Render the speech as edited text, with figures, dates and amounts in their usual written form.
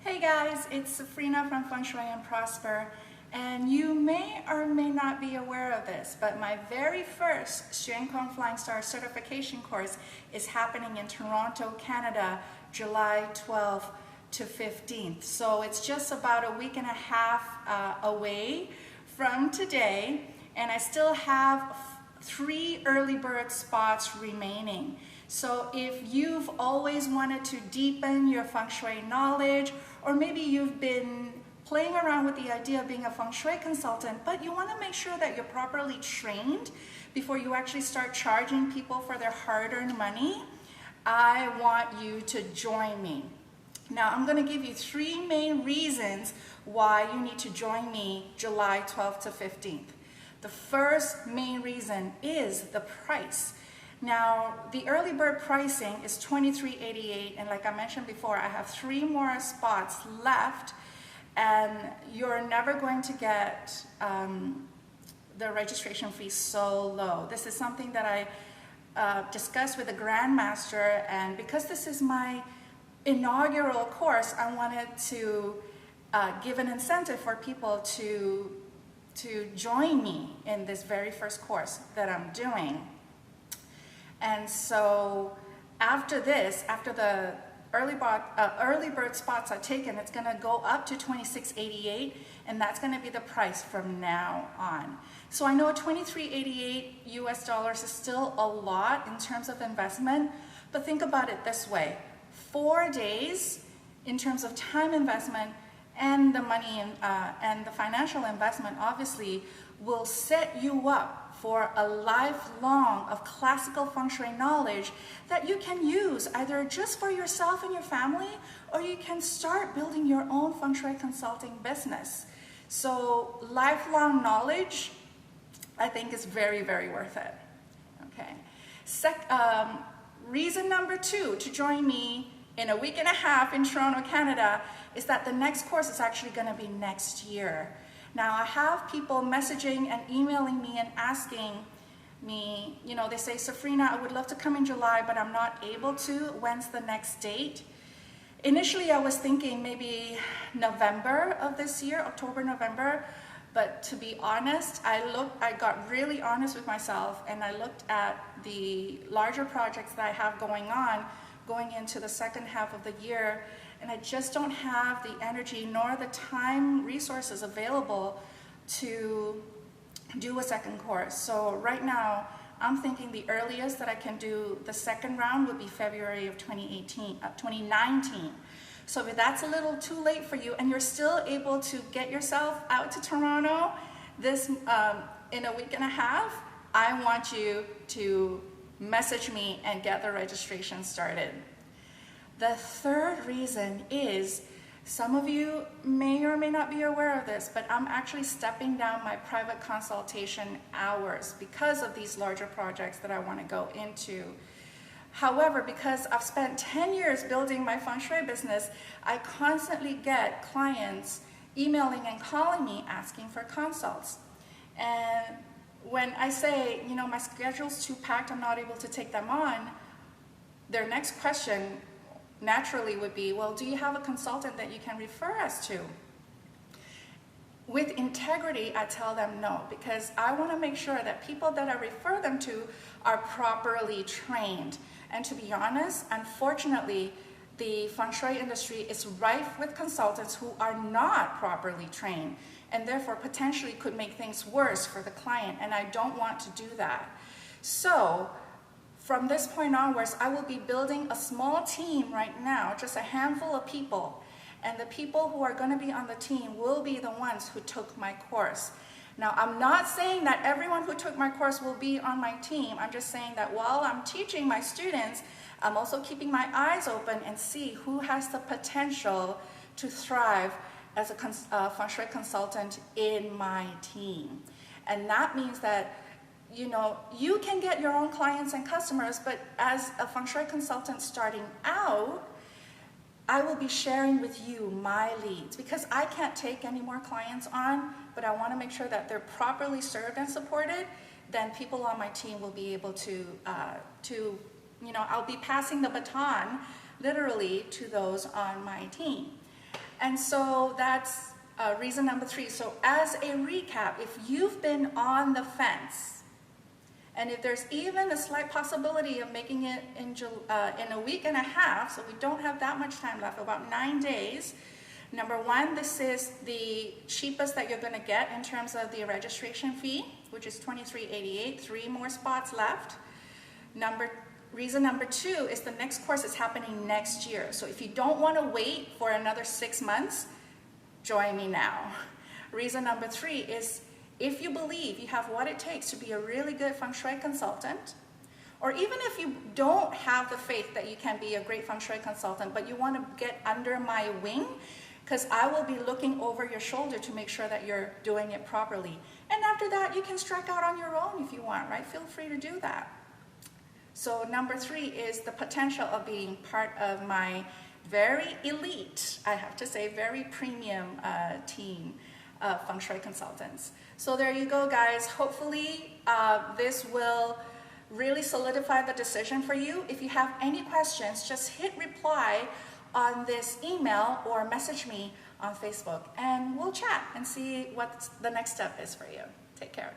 Hey guys, it's Sabrina from Feng Shui and Prosper, and you may or may not be aware of this, but my very first Xuan Flying Star certification course is happening in Toronto, Canada, July 12th to 15th. So it's just about a week and a half away from today, and I still have 3 early bird spots remaining. So if you've always wanted to deepen your Feng Shui knowledge, or maybe you've been playing around with the idea of being a Feng Shui consultant, but you want to make sure that you're properly trained before you actually start charging people for their hard-earned money, I want you to join me. Now, I'm going to give you 3 main reasons why you need to join me July 12th to 15th. The first main reason is the price. Now, the early bird pricing is $23.88, and like I mentioned before, I have 3 more spots left, and you're never going to get the registration fee so low. This is something that I discussed with the Grandmaster, and because this is my inaugural course, I wanted to give an incentive for people to join me in this very first course that I'm doing. And so after this, after the early bird spots are taken, it's going to go up to $26.88, and that's going to be the price from now on. So I know $23.88 US dollars is still a lot in terms of investment, but think about it this way. 4 days in terms of time investment and the money and the financial investment obviously will set you up for a lifelong of classical Feng Shui knowledge that you can use either just for yourself and your family, or you can start building your own Feng Shui consulting business. So lifelong knowledge, I think, is very, very worth it. Okay. Reason number 2 to join me in a week and a half in Toronto, Canada, is that the next course is actually going to be next year. Now, I have people messaging and emailing me and asking me, they say, Sabrina, I would love to come in July, but I'm not able to. When's the next date? Initially, I was thinking maybe November of this year, October, November. But to be honest, I got really honest with myself, and I looked at the larger projects that I have going into the second half of the year, and I just don't have the energy nor the time resources available to do a second course. So right now, I'm thinking the earliest that I can do the second round would be February of 2019. So if that's a little too late for you and you're still able to get yourself out to Toronto this in a week and a half, I want you to message me and get the registration started. The third reason is, some of you may or may not be aware of this, but I'm actually stepping down my private consultation hours because of these larger projects that I want to go into. However, because I've spent 10 years building my Feng Shui business, I constantly get clients emailing and calling me asking for consults. And when I say, my schedule's too packed, I'm not able to take them on, their next question naturally would be, well, do you have a consultant that you can refer us to? With integrity, I tell them no, because I want to make sure that people that I refer them to are properly trained. And to be honest, unfortunately, the Feng Shui industry is rife with consultants who are not properly trained, and therefore potentially could make things worse for the client, and I don't want to do that. So from this point onwards, I will be building a small team right now, just a handful of people, and the people who are going to be on the team will be the ones who took my course. Now, I'm not saying that everyone who took my course will be on my team. I'm just saying that while I'm teaching my students, I'm also keeping my eyes open and see who has the potential to thrive as a Feng Shui consultant in my team. And that means that you can get your own clients and customers, but as a Feng Shui consultant starting out, I will be sharing with you my leads, because I can't take any more clients on, but I want to make sure that they're properly served and supported. Then people on my team will be able to I'll be passing the baton literally to those on my team. And so that's reason number 3. So as a recap, if you've been on the fence, and if there's even a slight possibility of making it in a week and a half, so we don't have that much time left, about 9 days. Number 1, this is the cheapest that you're going to get in terms of the registration fee, which is $23.88. 3 more spots left. Reason number 2 is the next course is happening next year. So if you don't want to wait for another 6 months, join me now. Reason number 3 is if you believe you have what it takes to be a really good Feng Shui consultant, or even if you don't have the faith that you can be a great Feng Shui consultant, but you want to get under my wing, because I will be looking over your shoulder to make sure that you're doing it properly. And after that, you can strike out on your own if you want, right? Feel free to do that. So number 3 is the potential of being part of my very elite, I have to say, very premium team of Feng Shui consultants. So there you go, guys. Hopefully this will really solidify the decision for you. If you have any questions, just hit reply on this email or message me on Facebook, and we'll chat and see what the next step is for you. Take care.